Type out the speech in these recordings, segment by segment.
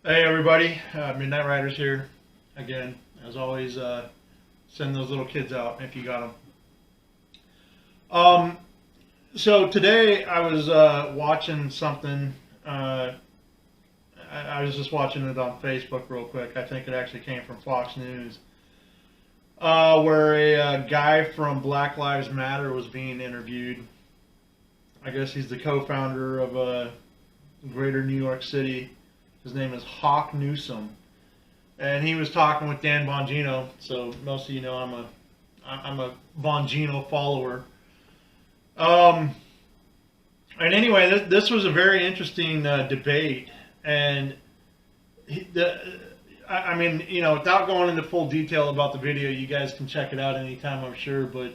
Hey everybody, Midnight Riders here again. As always, send those little kids out if you got them. Um, so today I was watching something. I was just watching it on Facebook real quick. I think it actually came from Fox News, where a guy from Black Lives Matter was being interviewed. I guess he's the co-founder of Greater New York City. His name is Hawk Newsome, and he was talking with Dan Bongino. So most of you know I'm a Bongino follower. And anyway, this was a very interesting debate, and I mean, you know, without going into full detail about the video, you guys can check it out anytime, I'm sure. But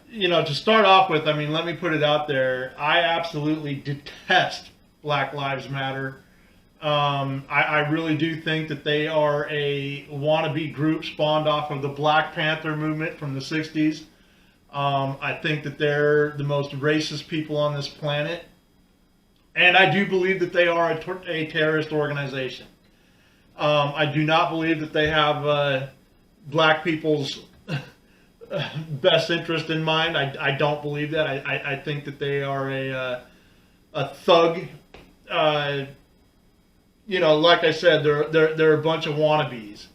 you know, to start off with, I mean, let me put it out there. I absolutely detest Black Lives Matter. I really do think that they are a wannabe group spawned off of the Black Panther movement from the 60s. I think that they're the most racist people on this planet. And I do believe that they are a terrorist organization. I do not believe that they have black people's best interest in mind. I don't believe that. I think that they are a thug. You know, like I said, they're a bunch of wannabes.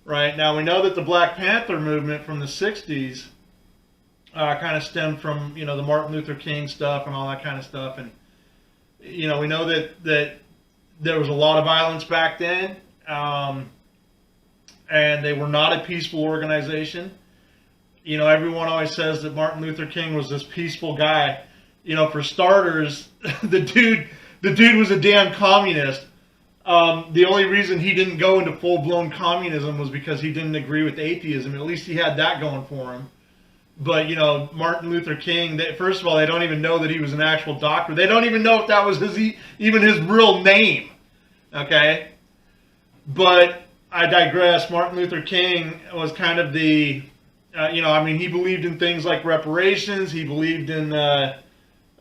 Right? Now, we know that the Black Panther movement from the 60s kind of stemmed from, you know, the Martin Luther King stuff and all that kind of stuff. And, you know, we know that there was a lot of violence back then. And they were not a peaceful organization. You know, everyone always says that Martin Luther King was this peaceful guy. You know, for starters, the dude was a damn communist. The only reason he didn't go into full-blown communism was because he didn't agree with atheism. At least he had that going for him. But, you know, Martin Luther King, first of all, they don't even know that he was an actual doctor. They don't even know if that was even his real name. Okay? But I digress. Martin Luther King was kind of the, you know, I mean, he believed in things like reparations. He believed in,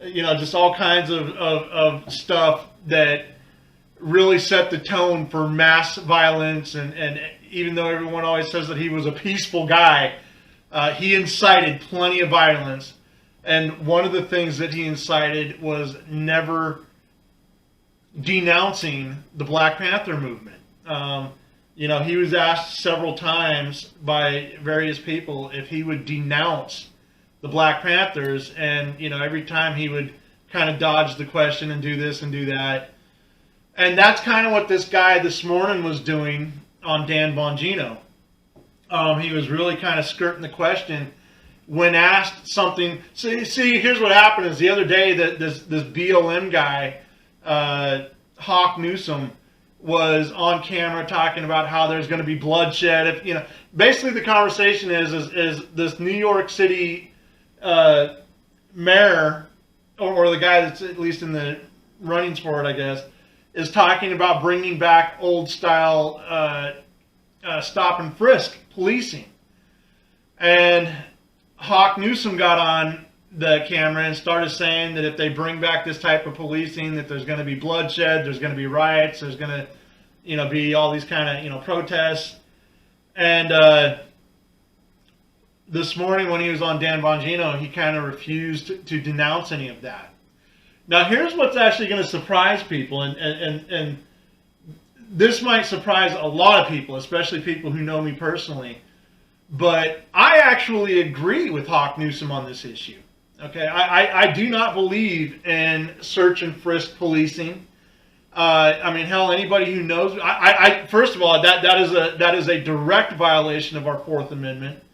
you know, just all kinds of stuff that really set the tone for mass violence. And even though everyone always says that he was a peaceful guy, he incited plenty of violence. And one of the things that he incited was never denouncing the Black Panther movement. You know, he was asked several times by various people if he would denounce the Black Panthers, and, you know, every time he would kind of dodge the question and do this and do that. And that's kind of what this guy this morning was doing on Dan Bongino. He was really kind of skirting the question when asked something. See, here's what happened is the other day that this BLM guy, Hawk Newsome, was on camera talking about how there's going to be bloodshed. If, you know, basically the conversation is this New York City mayor, or the guy that's at least in the runnings for it, I guess, is talking about bringing back old style stop and frisk policing. And Hawk Newsome got on the camera and started saying that if they bring back this type of policing, that there's going to be bloodshed, there's going to be riots, there's going to, you know, be all these kind of, you know, protests. And this morning when he was on Dan Bongino, he kind of refused to denounce any of that. Now, here's what's actually going to surprise people, and this might surprise a lot of people, especially people who know me personally. But I actually agree with Hawk Newsome on this issue. Okay, I do not believe in search and frisk policing. I mean, hell, anybody who knows, first of all, that is a direct violation of our Fourth Amendment.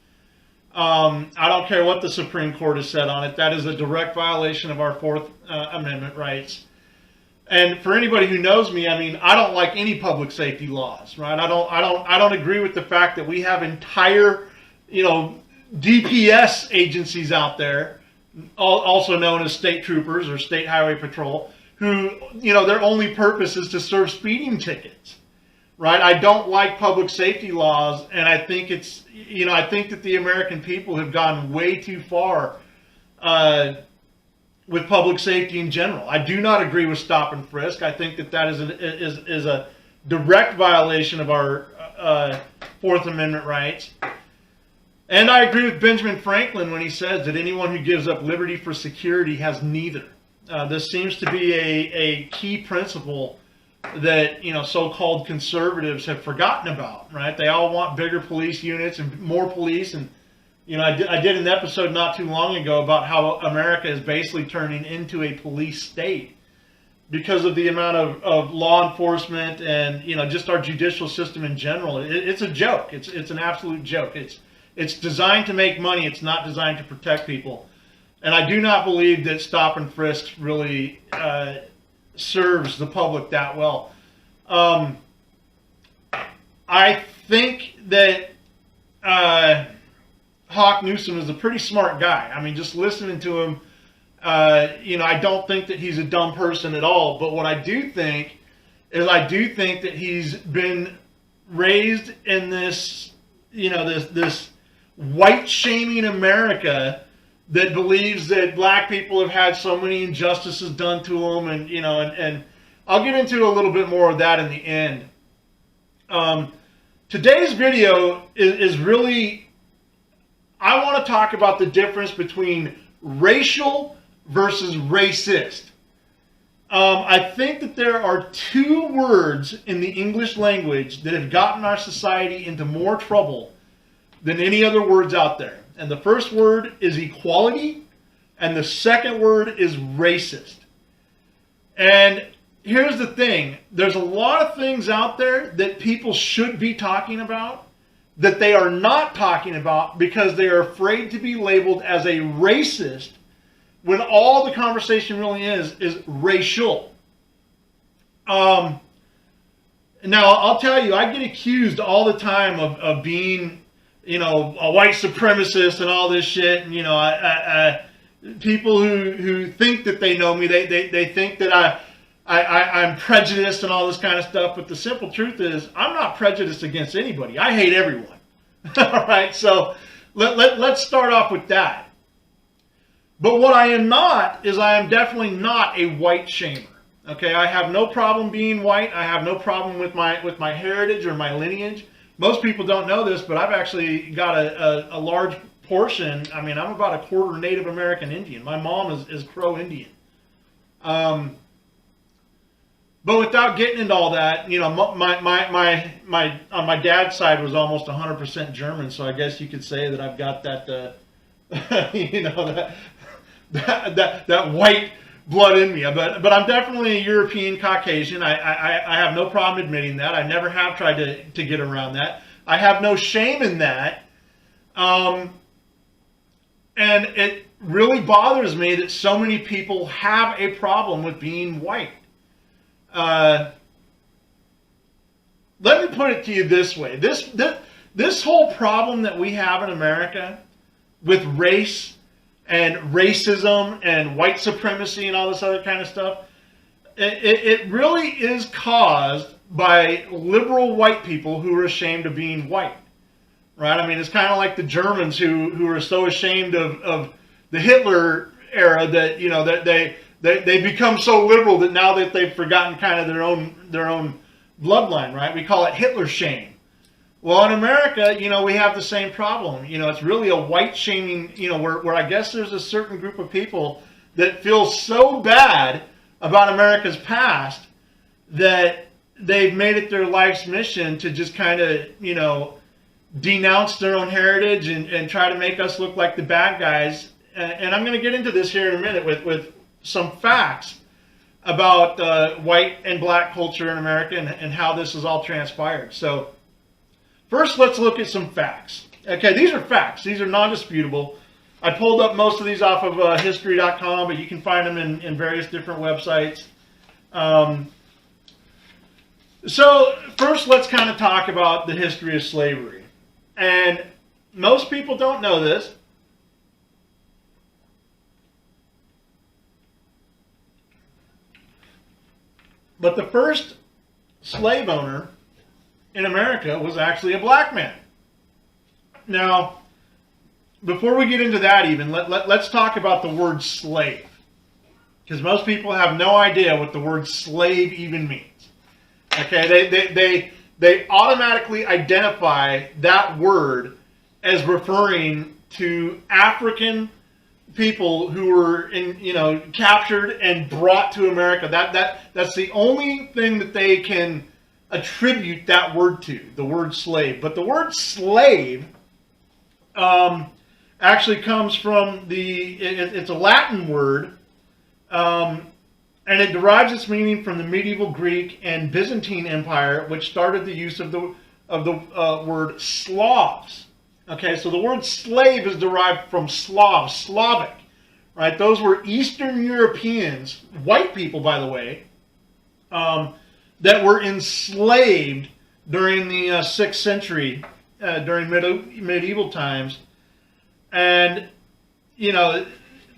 I don't care what the Supreme Court has said on it. That is a direct violation of our Fourth Amendment rights. And for anybody who knows me, I mean, I don't like any public safety laws, right? I don't agree with the fact that we have entire, you know, DPS agencies out there, also known as state troopers or state highway patrol, who, you know, their only purpose is to serve speeding tickets, right? I don't like public safety laws, and I think it's, you know, I think that the American people have gone way too far with public safety in general. I do not agree with stop and frisk. I think that is a direct violation of our Fourth Amendment rights. And I agree with Benjamin Franklin when he says that anyone who gives up liberty for security has neither. This seems to be a key principle that, you know, so-called conservatives have forgotten about, right? They all want bigger police units and more police. And, you know, I did an episode not too long ago about how America is basically turning into a police state because of the amount of law enforcement and, you know, just our judicial system in general. It's a joke. It's an absolute joke. It's designed to make money. It's not designed to protect people. And I do not believe that stop and frisk really serves the public that well. I think that Hawk Newsom is a pretty smart guy. I mean, just listening to him, you know, I don't think that he's a dumb person at all. But what I do think is I do think that he's been raised in this, you know, this white shaming America that believes that black people have had so many injustices done to them, and, you know, and I'll get into a little bit more of that in the end. Today's video is really, I want to talk about the difference between racial versus racist. I think that there are two words in the English language that have gotten our society into more trouble than any other words out there. And the first word is equality, and the second word is racist. And here's the thing. There's a lot of things out there that people should be talking about that they are not talking about because they are afraid to be labeled as a racist when all the conversation really is racial. Now, I'll tell you, I get accused all the time of being, you know, a white supremacist and all this shit. And, you know, people who think that they know me, they think that I'm prejudiced and all this kind of stuff. But the simple truth is, I'm not prejudiced against anybody. I hate everyone. All right, so let's start off with that. But what I am not is I am definitely not a white shamer. Okay, I have no problem being white. I have no problem with my heritage or my lineage. Most people don't know this, but I've actually got a large portion. I mean, I'm about a quarter Native American Indian. My mom is Crow Indian. But without getting into all that, you know, my on my dad's side was almost 100% German, so I guess you could say that I've got that, you know, that white blood in me. But I'm definitely a European Caucasian. I have no problem admitting that. I never have tried to get around that. I have no shame in that. And it really bothers me that so many people have a problem with being white. Let me put it to you this way. This whole problem that we have in America with race and racism and white supremacy and all this other kind of stuff, it really is caused by liberal white people who are ashamed of being white, right? I mean, it's kind of like the Germans who are so ashamed of the Hitler era that, you know, that they become so liberal that now that they've forgotten kind of their own bloodline, right? We call it Hitler shame. Well, in America, you know, we have the same problem. You know, it's really a white shaming, you know, where I guess there's a certain group of people that feel so bad about America's past that they've made it their life's mission to just kind of, you know, denounce their own heritage and try to make us look like the bad guys. And I'm going to get into this here in a minute with some facts about white and black culture in America and how this has all transpired. So first, let's look at some facts. Okay, these are facts. These are non-disputable. I pulled up most of these off of history.com, but you can find them in various different websites. So first, let's kind of talk about the history of slavery. And most people don't know this. But the first slave owner in America was actually a black man. Now, before we get into that even, let's talk about the word slave. because most people have no idea what the word slave even means. Okay, they automatically identify that word as referring to African people who were captured and brought to America. That's the only thing that they can attribute that word to, the word slave. But the word slave actually comes from it's a Latin word, and it derives its meaning from the medieval Greek and Byzantine Empire, which started the use of the word Slavs. Okay, so the word slave is derived from Slavic, right? Those were Eastern Europeans, white people, by the way, that were enslaved during the 6th century, during medieval times. And,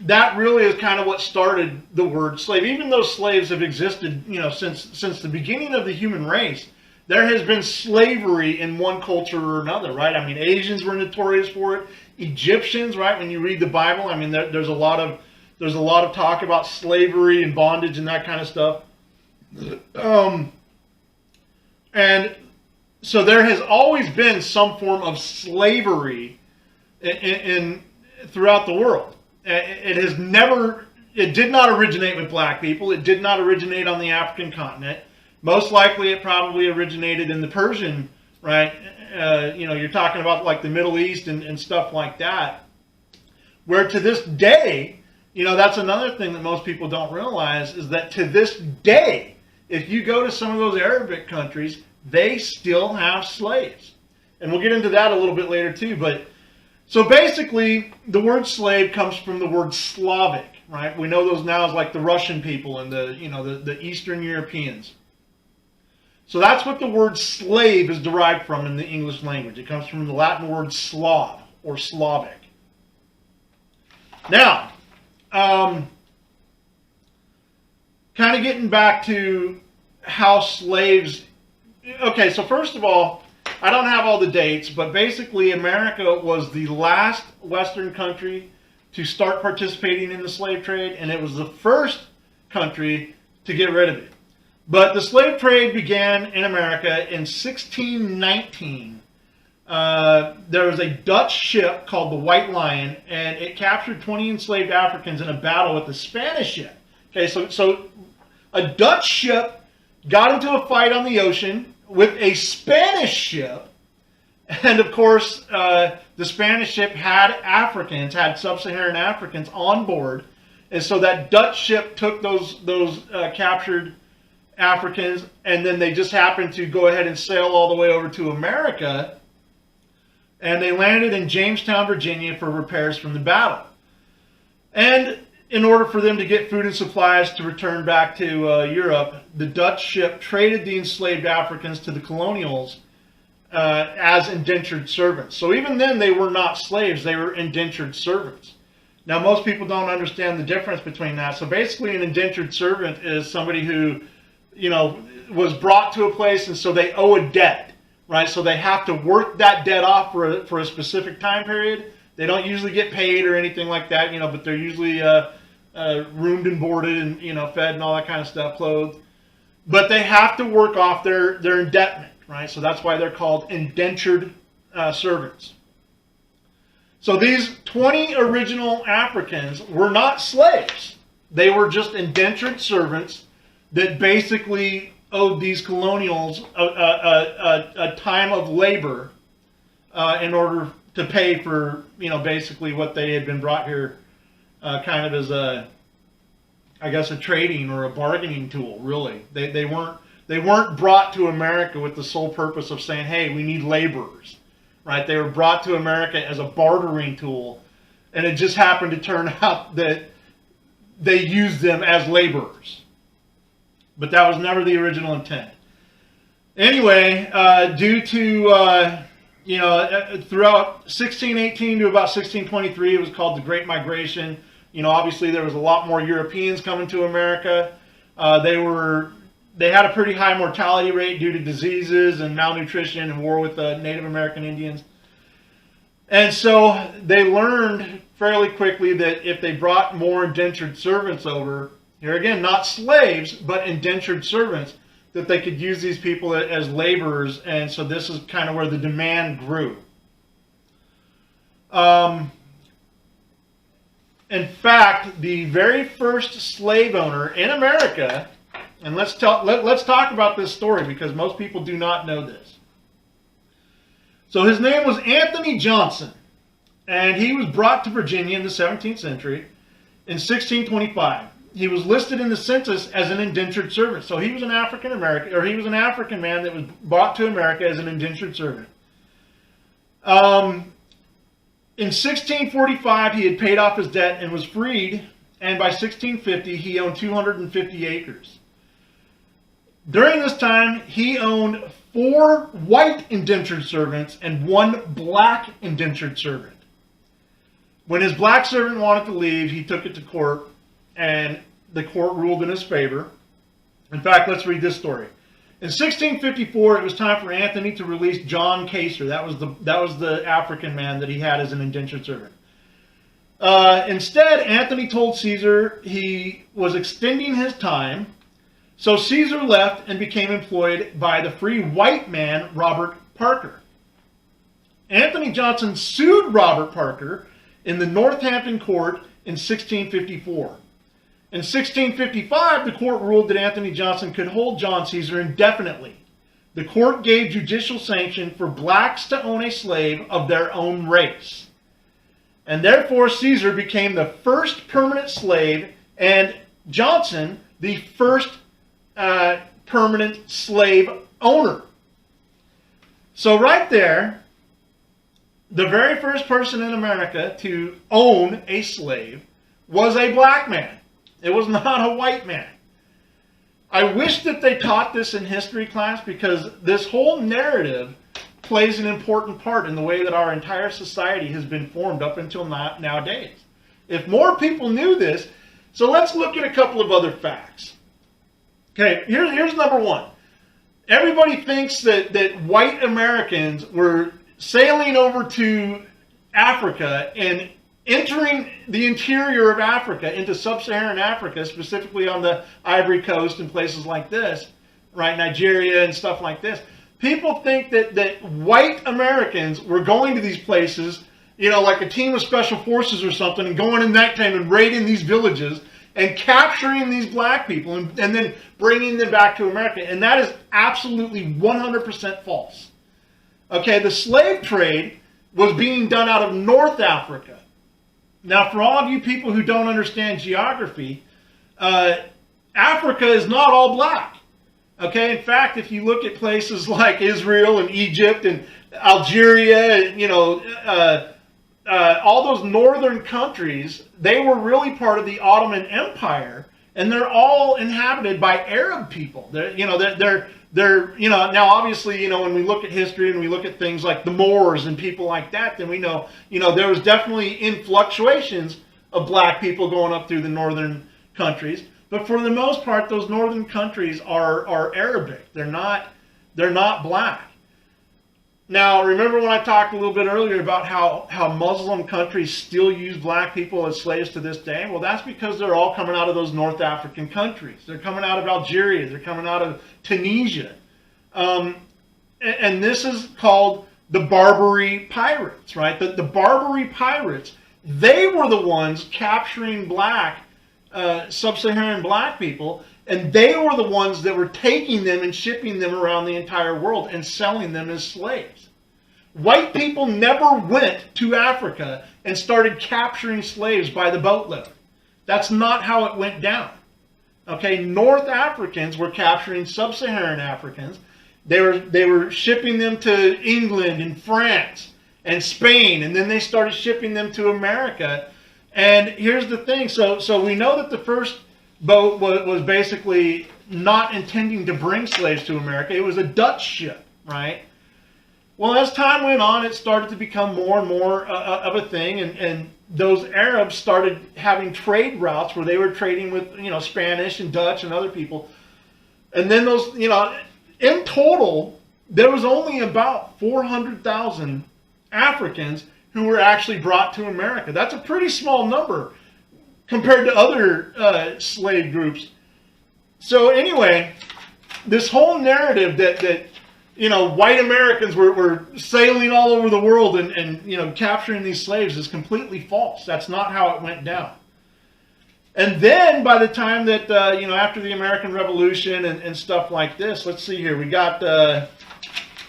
that really is kind of what started the word slave. Even though slaves have existed, since the beginning of the human race, there has been slavery in one culture or another, right? I mean, Asians were notorious for it. Egyptians, right? When you read the Bible, I mean, there's a lot of talk about slavery and bondage and that kind of stuff. And so there has always been some form of slavery in throughout the world. It did not originate with black people. It did not originate on the African continent. Most likely it probably originated in the Persian, right? You're talking about like the Middle East and stuff like that. Where to this day, that's another thing that most people don't realize, is that to this day, if you go to some of those Arabic countries, they still have slaves. And we'll get into that a little bit later too. But so basically, the word slave comes from the word Slavic, right? We know those now as like the Russian people and the Eastern Europeans. So that's what the word slave is derived from in the English language. It comes from the Latin word Slav or Slavic. Now, kind of getting back to how slaves... Okay, so first of all, I don't have all the dates, but basically America was the last Western country to start participating in the slave trade, and it was the first country to get rid of it. But the slave trade began in America in 1619. There was a Dutch ship called the White Lion, and it captured 20 enslaved Africans in a battle with a Spanish ship. Okay, so a Dutch ship got into a fight on the ocean with a Spanish ship, and of course, the Spanish ship had sub-Saharan Africans on board, and so that Dutch ship took those captured Africans, and then they just happened to go ahead and sail all the way over to America, and they landed in Jamestown, Virginia for repairs from the battle. And in order for them to get food and supplies to return back to Europe, the Dutch ship traded the enslaved Africans to the colonials as indentured servants. So even then they were not slaves, they were indentured servants. Now most people don't understand the difference between that. So basically an indentured servant is somebody who was brought to a place, and so they owe a debt, right? So they have to work that debt off for a specific time period. They don't usually get paid or anything like that, but they're usually roomed and boarded and, fed and all that kind of stuff, clothed. But they have to work off their indebtment, right? So that's why they're called indentured servants. So these 20 original Africans were not slaves. They were just indentured servants that basically owed these colonials a time of labor in order to pay for, basically what they had been brought here kind of as a trading or a bargaining tool, really. They weren't brought to America with the sole purpose of saying, hey, we need laborers, right? They were brought to America as a bartering tool, and it just happened to turn out that they used them as laborers. But that was never the original intent. Anyway, due to, throughout 1618 to about 1623, it was called the Great Migration. Obviously there was a lot more Europeans coming to America. They had a pretty high mortality rate due to diseases and malnutrition and war with the Native American Indians. And so they learned fairly quickly that if they brought more indentured servants over, Here again, not slaves, but indentured servants, that they could use these people as laborers. And so this is kind of where the demand grew. In fact, the very first slave owner in America, and let's talk about this story because most people do not know this. So his name was Anthony Johnson, and he was brought to Virginia in the 17th century in 1625. He was listed in the census as an indentured servant. So he was an African American, or he was an African man that was brought to America as an indentured servant. In 1645, he had paid off his debt and was freed, and by 1650, he owned 250 acres. During this time, he owned 4 white indentured servants and 1 black indentured servant. When his black servant wanted to leave, he took it to court, and the court ruled in his favor. In fact, let's read this story. In 1654, it was time for Anthony to release John Caser. That was the African man that he had as an indentured servant. Instead, Anthony told Caesar he was extending his time, so Caesar left and became employed by the free white man, Robert Parker. Anthony Johnson sued Robert Parker in the Northampton court in 1654. In 1655, the court ruled that Anthony Johnson could hold John Caesar indefinitely. The court gave judicial sanction for blacks to own a slave of their own race. And therefore, Caesar became the first permanent slave, and Johnson the first permanent slave owner. So right there, the very first person in America to own a slave was a black man. It was not a white man. I wish that they taught this in history class, because this whole narrative plays an important part in the way that our entire society has been formed up until nowadays. If more people knew this, so let's look at a couple of other facts. Okay, here's number one. Everybody thinks that white Americans were sailing over to Africa and entering the interior of Africa into sub-Saharan Africa, specifically on the Ivory Coast and places like this, right, Nigeria and stuff like this. People think that white Americans were going to these places, you know, like a team of special forces or something, and going in nighttime and raiding these villages and capturing these black people and then bringing them back to America. And that is absolutely 100% false. Okay, the slave trade was being done out of North Africa. Now, for all of you people who don't understand geography, Africa is not all black. Okay, in fact, if you look at places like Israel and Egypt and Algeria, you know, all those northern countries, they were really part of the Ottoman Empire, and they're all inhabited by Arab people. They're now obviously, you know, when we look at history and we look at things like the Moors and people like that, then we know, you know, there was definitely influctuations of black people going up through the northern countries. But for the most part, those northern countries are Arabic. They're not black. Now, remember when I talked a little bit earlier about how Muslim countries still use black people as slaves to this day? Well, that's because they're all coming out of those North African countries. They're coming out of Algeria. They're coming out of Tunisia. And this is called the Barbary Pirates, right? The Barbary Pirates, they were the ones capturing sub-Saharan black people, and they were the ones that were taking them and shipping them around the entire world and selling them as slaves. White people never went to Africa and started capturing slaves by the boatload. That's not how it went down. Okay, North Africans were capturing sub-Saharan Africans. They were shipping them to England and France and Spain, and then they started shipping them to America. And here's the thing. So we know that the first boat was basically not intending to bring slaves to America. It was a Dutch ship, right? Well, as time went on, it started to become more and more of a thing, and those Arabs started having trade routes where they were trading with, you know, Spanish and Dutch and other people. And then those, you know, in total, there was only about 400,000 Africans who were actually brought to America. That's a pretty small number compared to other slave groups. So anyway, this whole narrative that white Americans were sailing all over the world and capturing these slaves is completely false. That's not how it went down. And then by the time that, after the American Revolution and stuff like this, let's see here, we got,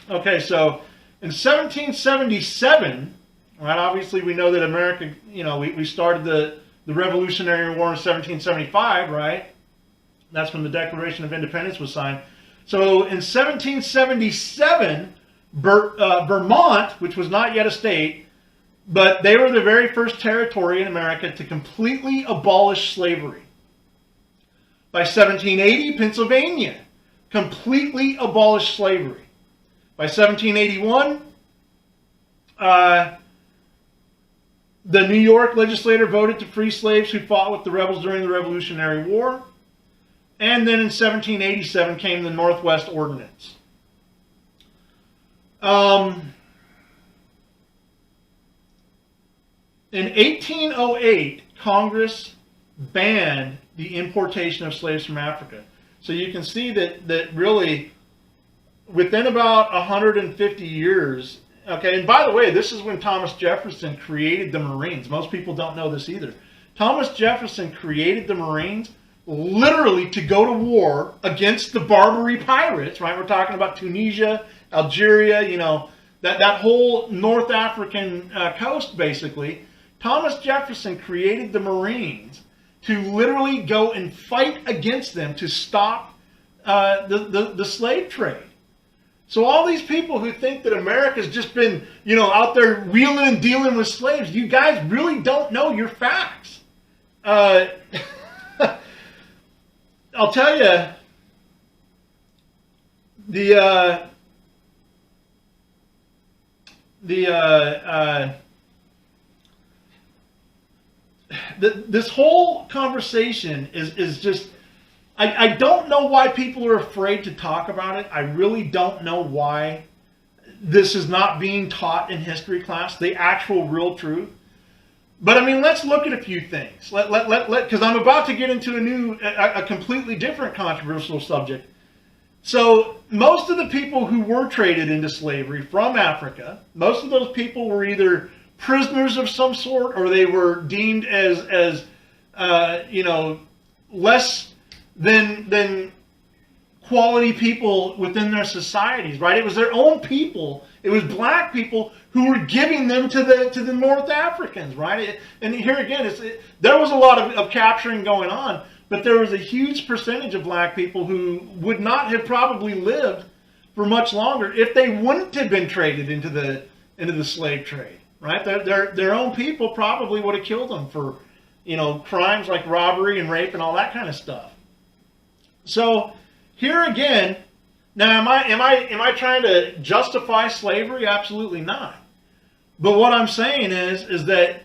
okay, so in 1777, right, obviously we know that America, we started the Revolutionary War in 1775, right? That's when the Declaration of Independence was signed. So in 1777, Vermont, which was not yet a state, but they were the very first territory in America to completely abolish slavery. By 1780, Pennsylvania completely abolished slavery. By 1781, the New York legislature voted to free slaves who fought with the rebels during the Revolutionary War. And then in 1787 came the Northwest Ordinance. In 1808, Congress banned the importation of slaves from Africa. So you can see that really, within about 150 years, okay, and by the way, this is when Thomas Jefferson created the Marines. Most people don't know this either. Thomas Jefferson created the Marines literally to go to war against the Barbary Pirates, right? We're talking about Tunisia, Algeria, that whole North African coast, basically. Thomas Jefferson created the Marines to literally go and fight against them to stop the slave trade. So all these people who think that America's just been, out there wheeling and dealing with slaves, you guys really don't know your facts. I'll tell you, this whole conversation is just, I don't know why people are afraid to talk about it. I really don't know why this is not being taught in history class, the actual real truth. But I mean, let's look at a few things. Because I'm about to get into a completely different controversial subject. So most of the people who were traded into slavery from Africa, most of those people were either prisoners of some sort, or they were deemed as less than quality people within their societies, right? It was their own people. It was black people who were giving them to the North Africans, right? And here again, there was a lot of capturing going on, but there was a huge percentage of black people who would not have probably lived for much longer if they wouldn't have been traded into the slave trade, right? Their own people probably would have killed them for, crimes like robbery and rape and all that kind of stuff. So here again, now am I trying to justify slavery? Absolutely not. But what I'm saying is that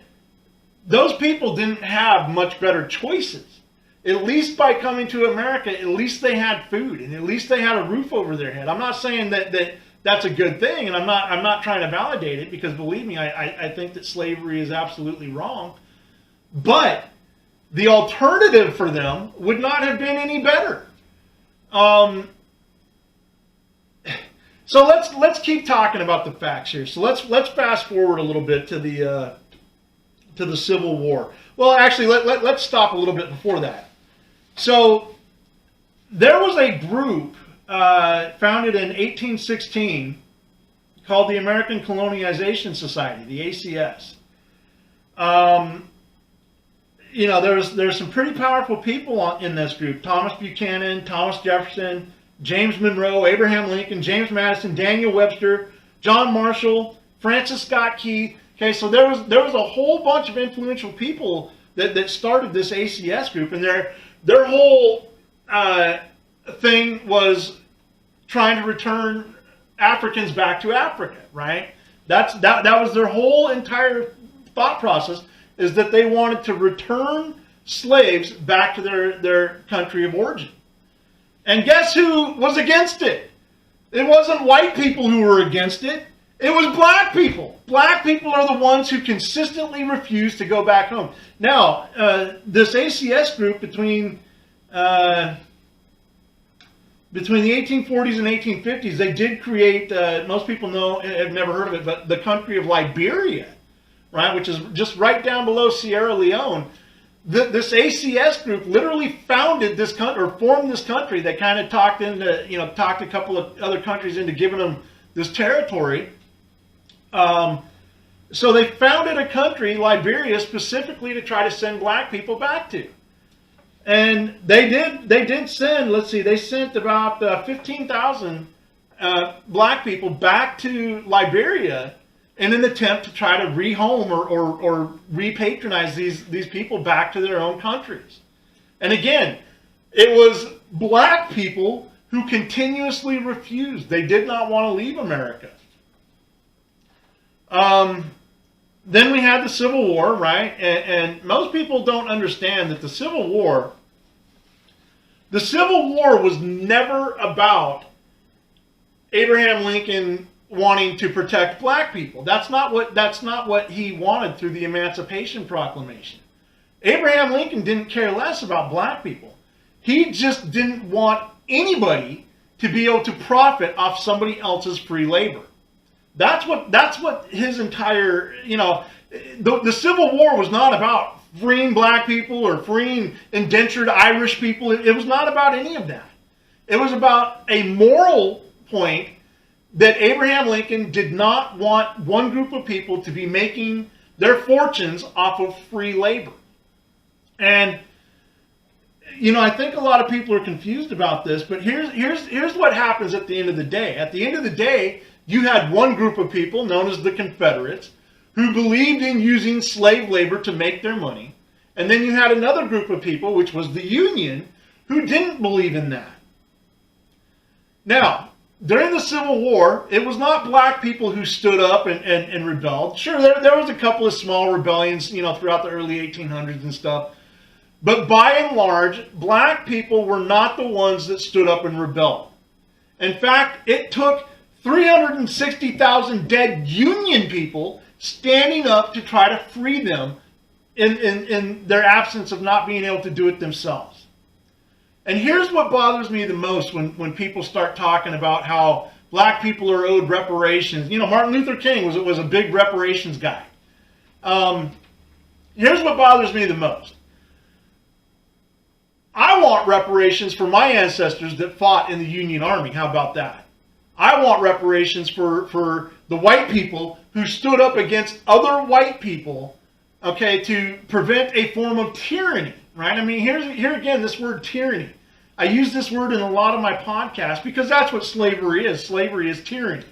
those people didn't have much better choices. At least by coming to America, at least they had food, and at least they had a roof over their head. I'm not saying that's a good thing, and I'm not trying to validate it, because believe me, I think that slavery is absolutely wrong. But the alternative for them would not have been any better. So let's keep talking about the facts here. So let's fast forward a little bit to the Civil War. Well, actually, let's stop a little bit before that. So there was a group founded in 1816 called the American Colonialization Society, the ACS. There's some pretty powerful people in this group: Thomas Buchanan, Thomas Jefferson, James Monroe, Abraham Lincoln, James Madison, Daniel Webster, John Marshall, Francis Scott Key. Okay, so there was a whole bunch of influential people that started this ACS group, and their whole thing was trying to return Africans back to Africa, right? That was their whole entire thought process, is that they wanted to return slaves back to their country of origin. And guess who was against it? It wasn't white people who were against it. It was black people. Black people are the ones who consistently refuse to go back home. Now, this ACS group between the 1840s and 1850s, they did create, most people know, have never heard of it, but the country of Liberia, right, which is just right down below Sierra Leone. This ACS group literally founded this country, or formed this country. They kind of talked a couple of other countries into giving them this territory. So they founded a country, Liberia, specifically to try to send black people back to. And they did send, let's see, they sent about 15,000 black people back to Liberia in an attempt to try to rehome or repatronize these people back to their own countries. And again, it was black people who continuously refused. They did not want to leave America. Then we had the Civil War, right? And most people don't understand that the Civil War was never about Abraham Lincoln wanting to protect black people. That's not what he wanted through the Emancipation Proclamation. Abraham Lincoln didn't care less about black people. He just didn't want anybody to be able to profit off somebody else's free labor. That's what his entire, the Civil War was not about freeing black people or freeing indentured Irish people. It was not about any of that. It was about a moral point that Abraham Lincoln did not want one group of people to be making their fortunes off of free labor. And, I think a lot of people are confused about this, but here's what happens at the end of the day. At the end of the day, you had one group of people known as the Confederates who believed in using slave labor to make their money. And then you had another group of people, which was the Union, who didn't believe in that. Now, during the Civil War, it was not black people who stood up and rebelled. Sure, there was a couple of small rebellions, throughout the early 1800s and stuff. But by and large, black people were not the ones that stood up and rebelled. In fact, it took 360,000 dead Union people standing up to try to free them in their absence of not being able to do it themselves. And here's what bothers me the most when people start talking about how black people are owed reparations. Martin Luther King was a big reparations guy. Here's what bothers me the most. I want reparations for my ancestors that fought in the Union Army. How about that? I want reparations for the white people who stood up against other white people, okay, to prevent a form of tyranny, right? I mean, here again, this word tyranny. I use this word in a lot of my podcasts because that's what slavery is. Slavery is tyranny.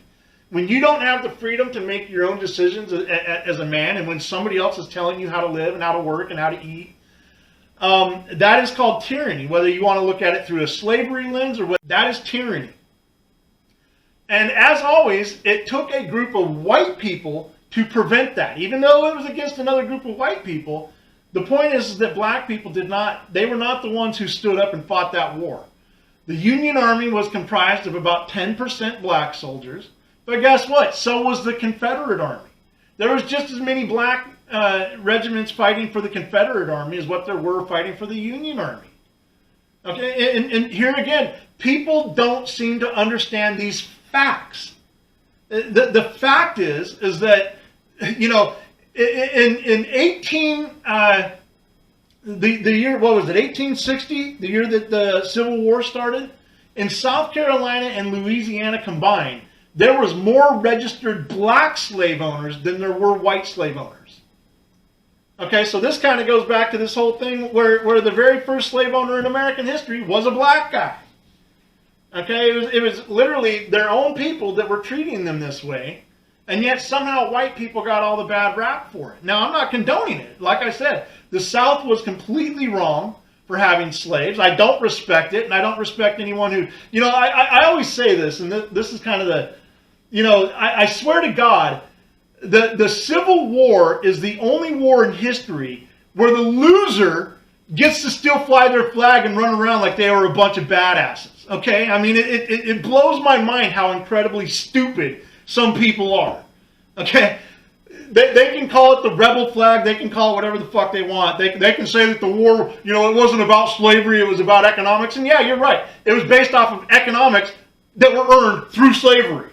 When you don't have the freedom to make your own decisions as a man, and when somebody else is telling you how to live and how to work and how to eat, that is called tyranny. Whether you want to look at it through a slavery lens or what, that is tyranny. And as always, it took a group of white people to prevent that. Even though it was against another group of white people, the point is that black people they were not the ones who stood up and fought that war. The Union Army was comprised of about 10% black soldiers, but guess what? So was the Confederate Army. There was just as many black regiments fighting for the Confederate Army as what there were fighting for the Union Army. Okay, and here again, people don't seem to understand these facts. The fact is that, in 1860, the year that the Civil War started, in South Carolina and Louisiana combined, there was more registered black slave owners than there were white slave owners. Okay, so this kind of goes back to this whole thing where the very first slave owner in American history was a black guy. Okay, it was literally their own people that were treating them this way, and yet somehow white people got all the bad rap for it. Now, I'm not condoning it. Like I said, the South was completely wrong for having slaves. I don't respect it, and I don't respect anyone who, I always say this, and this is kind of the, I swear to God, the Civil War is the only war in history where the loser gets to still fly their flag and run around like they were a bunch of badasses. Okay? I mean, it blows my mind how incredibly stupid Some people are. Okay? They can call it the rebel flag. They can call it whatever the fuck they want. They can say that the war, you know, it wasn't about slavery. It was about economics. And yeah, you're right. It was based off of economics that were earned through slavery.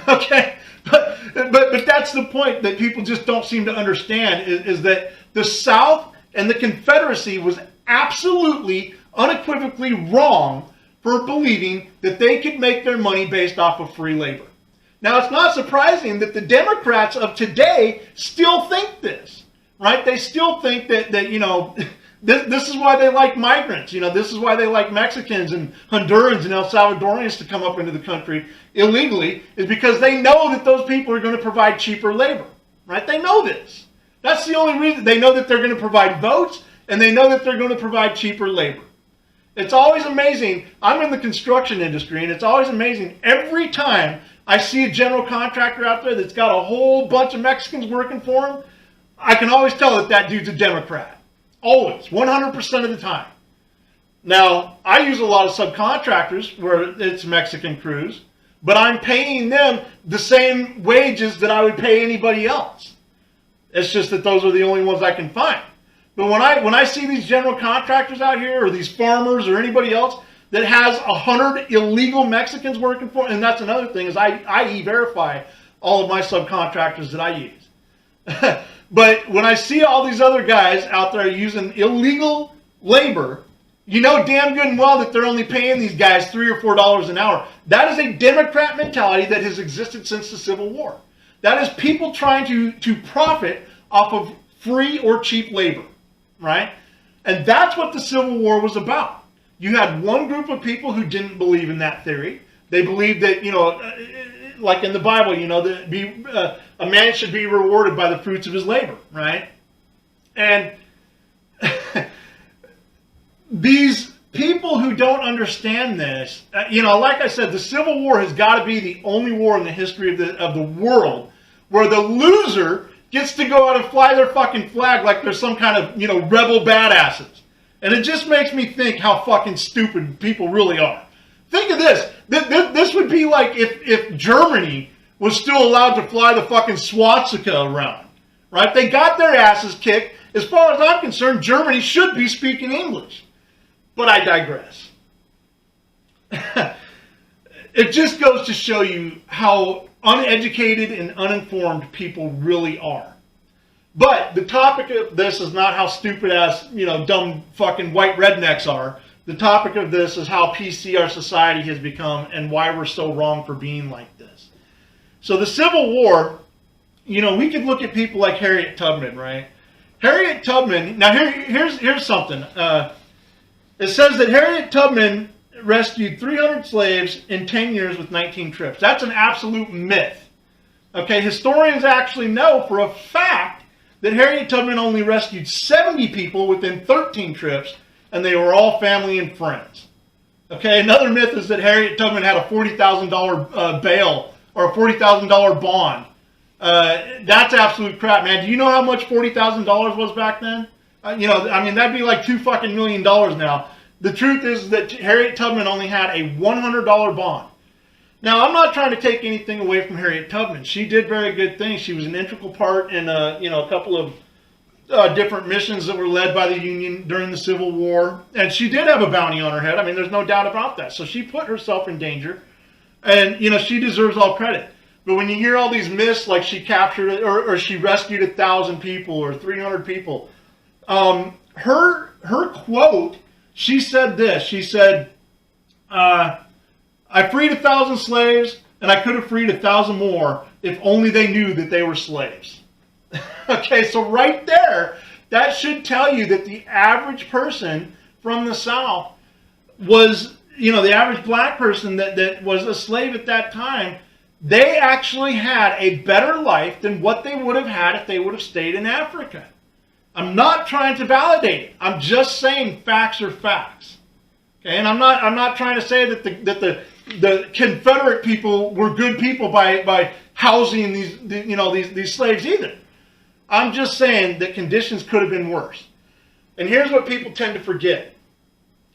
Okay? But that's the point that people just don't seem to understand is that the South and the Confederacy was absolutely, unequivocally wrong for believing that they could make their money based off of free labor. Now, it's not surprising that the Democrats of today still think this, right? They still think that you know, this is why they like migrants. You know, this is why they like Mexicans and Hondurans and El Salvadorians to come up into the country illegally, is because they know that those people are going to provide cheaper labor, right? They know this. That's the only reason. They know that they're going to provide votes, and they know that they're going to provide cheaper labor. It's always amazing. I'm in the construction industry, and it's always amazing every time I see a general contractor out there that's got a whole bunch of Mexicans working for him. I can always tell that that dude's a Democrat. Always, 100% of the time. Now, I use a lot of subcontractors where it's Mexican crews, but I'm paying them the same wages that I would pay anybody else. It's just that those are the only ones I can find. But when I see these general contractors out here, or these farmers, or anybody else that has 100 illegal Mexicans working for, and that's another thing, is I e-verify all of my subcontractors that I use. But when I see all these other guys out there using illegal labor, you know damn good and well that they're only paying these guys $3 or $4 an hour. That is a Democrat mentality that has existed since the Civil War. That is people trying to profit off of free or cheap labor, right? And that's what the Civil War was about. You had one group of people who didn't believe in that theory. They believed that, you know, like in the Bible, you know, that a man should be rewarded by the fruits of his labor, right? And these people who don't understand this, you know, like I said, the Civil War has got to be the only war in the history of the world where the loser gets to go out and fly their fucking flag like they're some kind of, you know, rebel badasses. And it just makes me think how fucking stupid people really are. Think of this. This would be like if Germany was still allowed to fly the fucking swastika around, right? They got their asses kicked. As far as I'm concerned, Germany should be speaking English. But I digress. It just goes to show you how uneducated and uninformed people really are. But the topic of this is not how stupid ass, you know, dumb fucking white rednecks are. The topic of this is how PC our society has become and why we're so wrong for being like this. So the Civil War, you know, we could look at people like Harriet Tubman, right? Harriet Tubman, now here's something. It says that Harriet Tubman rescued 300 slaves in 10 years with 19 trips. That's an absolute myth. Okay, historians actually know for a fact that Harriet Tubman only rescued 70 people within 13 trips, and they were all family and friends. Okay, another myth is that Harriet Tubman had a $40,000 bail or a $40,000 bond. That's absolute crap, man. Do you know how much $40,000 was back then? You know, I mean, that'd be like $2 fucking million now. The truth is that Harriet Tubman only had a $100 bond. Now, I'm not trying to take anything away from Harriet Tubman. She did very good things. She was an integral part in you know, a couple of different missions that were led by the Union during the Civil War. And she did have a bounty on her head. I mean, there's no doubt about that. So she put herself in danger. And, you know, she deserves all credit. But when you hear all these myths, like she captured or she rescued 1,000 people or 300 people, her quote, she said this. She said, I freed 1,000 slaves, and I could have freed 1,000 more if only they knew that they were slaves. Okay, so right there, that should tell you that the average person from the South was, you know, the average black person that was a slave at that time, they actually had a better life than what they would have had if they would have stayed in Africa. I'm not trying to validate it. I'm just saying facts are facts. Okay, and I'm not trying to say that the Confederate people were good people by housing these slaves either. I'm just saying that conditions could have been worse. And here's what people tend to forget.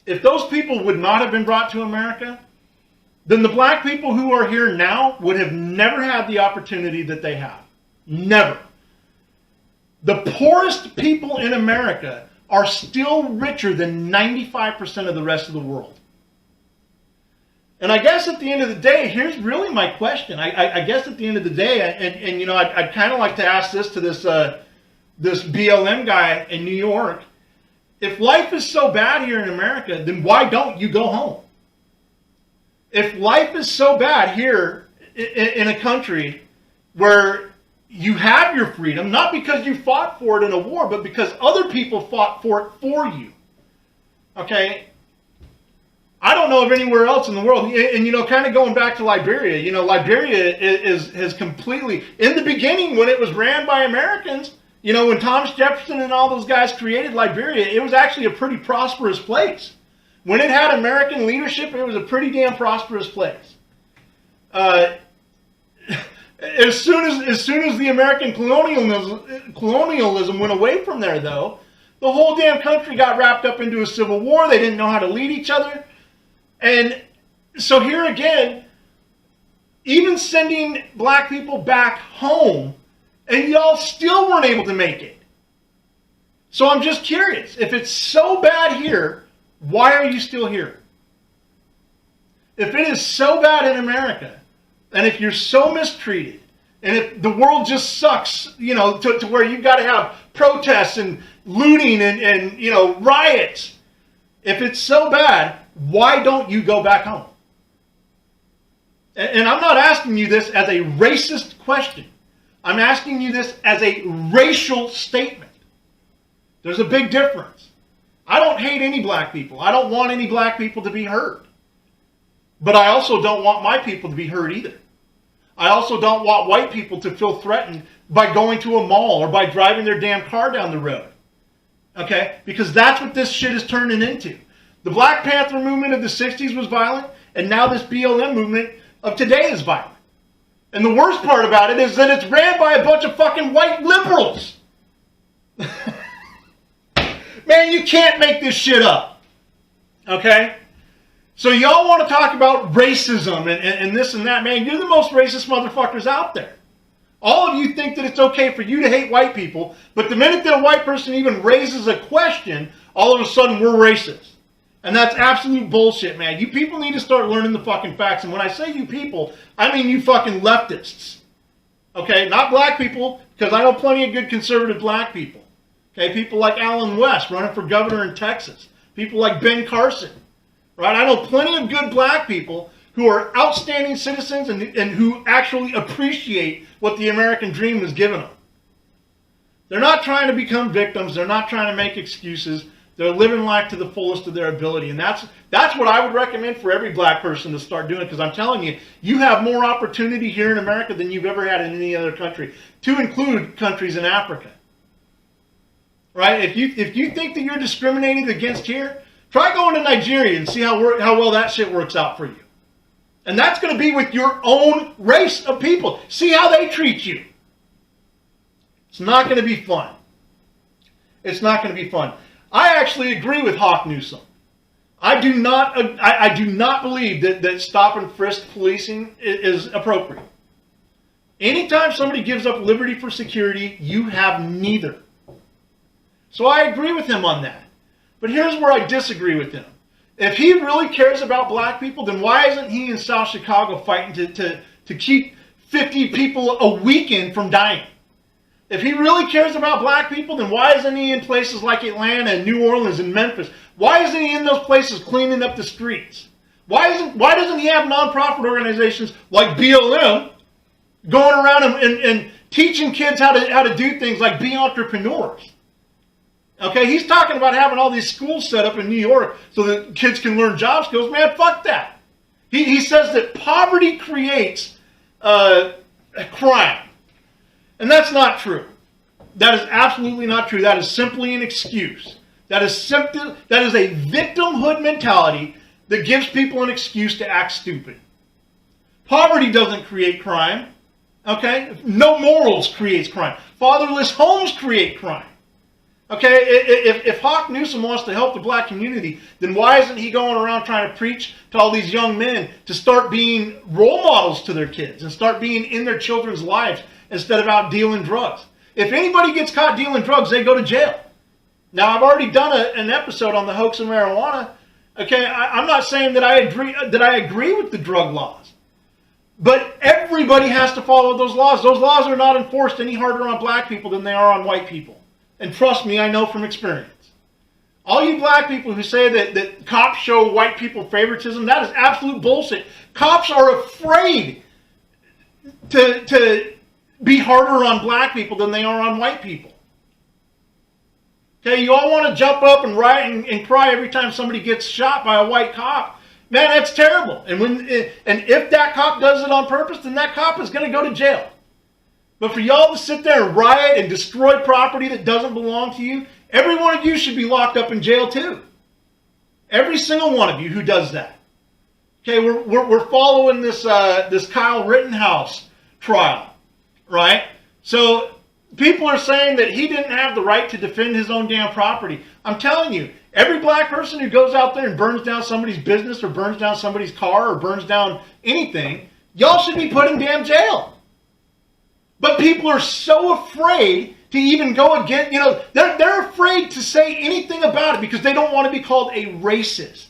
If those people would not have been brought to America, then the black people who are here now would have never had the opportunity that they have. Never. The poorest people in America are still richer than 95% of the rest of the world. And I guess at the end of the day, here's really my question. I guess at the end of the day, and you know, I'd kind of like to ask this to this BLM guy in New York. If life is so bad here in America, then why don't you go home? If life is so bad here in a country where you have your freedom, not because you fought for it in a war, but because other people fought for it for you. Okay? I don't know of anywhere else in the world. And, you know, kind of going back to Liberia, you know, Liberia has completely, in the beginning when it was ran by Americans, you know, when Thomas Jefferson and all those guys created Liberia, it was actually a pretty prosperous place. When it had American leadership, it was a pretty damn prosperous place. As soon as the American colonialism went away from there, though, the whole damn country got wrapped up into a civil war. They didn't know how to lead each other. And so here again, even sending black people back home, and y'all still weren't able to make it. So I'm just curious, if it's so bad here, why are you still here? If it is so bad in America, and if you're so mistreated, and if the world just sucks, you know, to where you've got to have protests and looting and you know, riots, if it's so bad, why don't you go back home? And I'm not asking you this as a racist question. I'm asking you this as a racial statement. There's a big difference. I don't hate any black people. I don't want any black people to be hurt. But I also don't want my people to be hurt either. I also don't want white people to feel threatened by going to a mall or by driving their damn car down the road. Okay? Because that's what this shit is turning into. The Black Panther movement of the 60s was violent, and now this BLM movement of today is violent. And the worst part about it is that it's ran by a bunch of fucking white liberals. Man, you can't make this shit up. Okay? So y'all want to talk about racism and this and that. Man, you're the most racist motherfuckers out there. All of you think that it's okay for you to hate white people, but the minute that a white person even raises a question, all of a sudden we're racist. And that's absolute bullshit, man. You people need to start learning the fucking facts. And when I say you people, I mean you fucking leftists. Okay? Not black people, because I know plenty of good conservative black people. Okay? People like Alan West running for governor in Texas. People like Ben Carson. Right? I know plenty of good black people who are outstanding citizens and who actually appreciate what the American dream has given them. They're not trying to become victims. They're not trying to make excuses. They're living life to the fullest of their ability. And that's what I would recommend for every black person to start doing. Because I'm telling you, you have more opportunity here in America than you've ever had in any other country. To include countries in Africa. Right? If you think that you're discriminated against here, try going to Nigeria and see how well that shit works out for you. And that's going to be with your own race of people. See how they treat you. It's not going to be fun. It's not going to be fun. I actually agree with Hawk Newsom. I do not believe that stop and frisk policing is appropriate. Anytime somebody gives up liberty for security, you have neither. So I agree with him on that. But here's where I disagree with him. If he really cares about black people, then why isn't he in South Chicago fighting to keep 50 people a weekend from dying? If he really cares about black people, then why isn't he in places like Atlanta and New Orleans and Memphis? Why isn't he in those places cleaning up the streets? Why doesn't he have nonprofit organizations like BLM going around and teaching kids how to do things like be entrepreneurs? Okay, he's talking about having all these schools set up in New York so that kids can learn job skills. Man, fuck that. He says that poverty creates crime. And that's not true. That is absolutely not true. That is simply an excuse. That is a victimhood mentality that gives people an excuse to act stupid. Poverty doesn't create crime. Okay? No morals creates crime. Fatherless homes create crime. Okay, if Hawk Newsom wants to help the black community, then why isn't he going around trying to preach to all these young men to start being role models to their kids and start being in their children's lives instead of out dealing drugs? If anybody gets caught dealing drugs, they go to jail. Now, I've already done an episode on the hoax of marijuana. Okay, I'm not saying that I agree with the drug laws, but everybody has to follow those laws. Those laws are not enforced any harder on black people than they are on white people. And trust me, I know from experience. All you black people who say that cops show white people favoritism, that is absolute bullshit. Cops are afraid to be harder on black people than they are on white people. Okay, you all want to jump up and riot and cry every time somebody gets shot by a white cop. Man, that's terrible. And if that cop does it on purpose, then that cop is going to go to jail. But for y'all to sit there and riot and destroy property that doesn't belong to you, every one of you should be locked up in jail too. Every single one of you who does that. Okay, we're following this Kyle Rittenhouse trial, right? So people are saying that he didn't have the right to defend his own damn property. I'm telling you, every black person who goes out there and burns down somebody's business or burns down somebody's car or burns down anything, y'all should be put in damn jail. But people are so afraid to even go against, they're afraid to say anything about it because they don't want to be called a racist.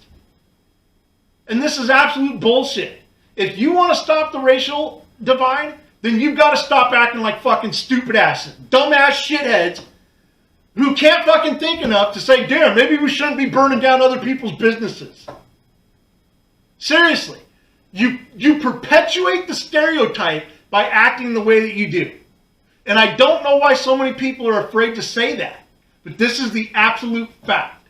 And this is absolute bullshit. If you want to stop the racial divide, then you've got to stop acting like fucking stupid asses, dumbass shitheads who can't fucking think enough to say, damn, maybe we shouldn't be burning down other people's businesses. Seriously, you perpetuate the stereotype by acting the way that you do. And I don't know why so many people are afraid to say that, but this is the absolute fact.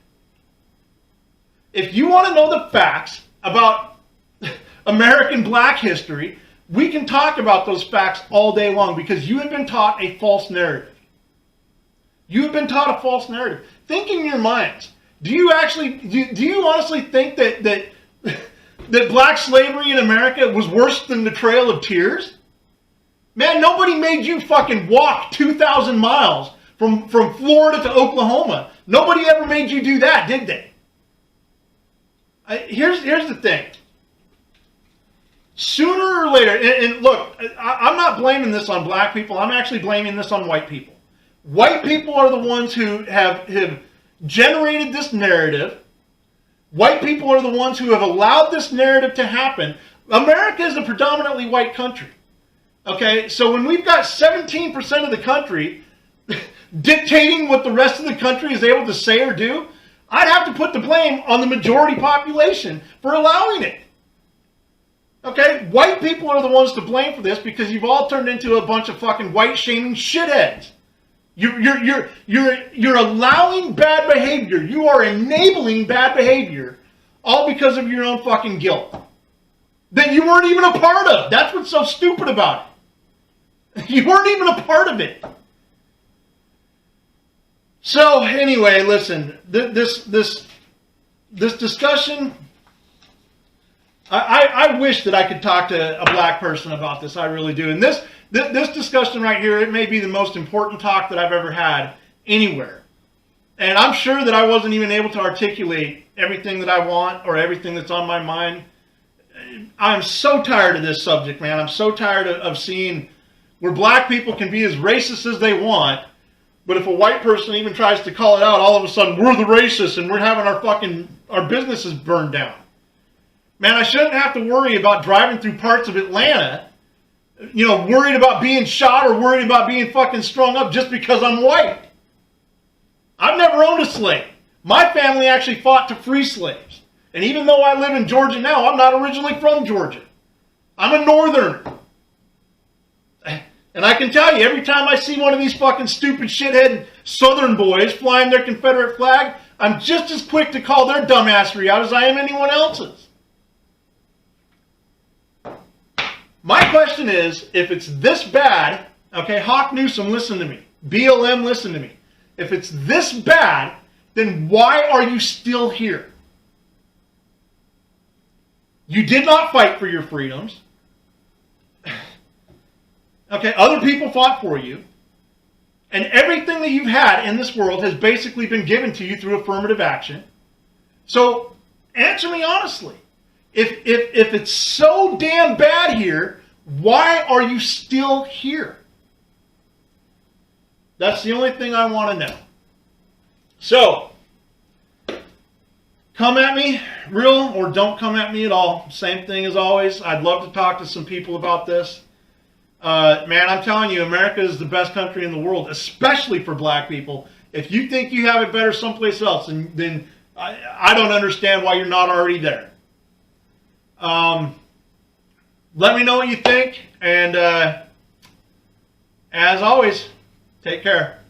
If you want to know the facts about American black history, we can talk about those facts all day long because you have been taught a false narrative. You have been taught a false narrative. Think in your minds. Do you honestly think that black slavery in America was worse than the Trail of Tears? Man, nobody made you fucking walk 2,000 miles from Florida to Oklahoma. Nobody ever made you do that, did they? Here's the thing. Sooner or later, and look, I'm not blaming this on black people. I'm actually blaming this on white people. White people are the ones who have generated this narrative. White people are the ones who have allowed this narrative to happen. America is a predominantly white country. Okay, so when we've got 17% of the country dictating what the rest of the country is able to say or do, I'd have to put the blame on the majority population for allowing it. Okay, white people are the ones to blame for this because you've all turned into a bunch of fucking white-shaming shitheads. You're allowing bad behavior. You are enabling bad behavior all because of your own fucking guilt that you weren't even a part of. That's what's so stupid about it. You weren't even a part of it. So anyway, listen, this discussion, I wish that I could talk to a black person about this. I really do. And this discussion right here, it may be the most important talk that I've ever had anywhere. And I'm sure that I wasn't even able to articulate everything that I want or everything that's on my mind. I'm so tired of this subject, man. I'm so tired of seeing where black people can be as racist as they want, but if a white person even tries to call it out, all of a sudden we're the racists and we're having our businesses burned down. Man, I shouldn't have to worry about driving through parts of Atlanta, worried about being shot or worried about being fucking strung up just because I'm white. I've never owned a slave. My family actually fought to free slaves. And even though I live in Georgia now, I'm not originally from Georgia. I'm a northerner. And I can tell you, every time I see one of these fucking stupid shithead southern boys flying their Confederate flag, I'm just as quick to call their dumbassery out as I am anyone else's. My question is, if it's this bad, okay, Hawk Newsom, listen to me. BLM, listen to me. If it's this bad, then why are you still here? You did not fight for your freedoms. Okay, other people fought for you. And everything that you've had in this world has basically been given to you through affirmative action. So answer me honestly. If it's so damn bad here, why are you still here? That's the only thing I want to know. So, come at me, real, or don't come at me at all. Same thing as always. I'd love to talk to some people about this. Man, I'm telling you, America is the best country in the world, especially for black people. If you think you have it better someplace else, then I don't understand why you're not already there. Let me know what you think, and as always, take care.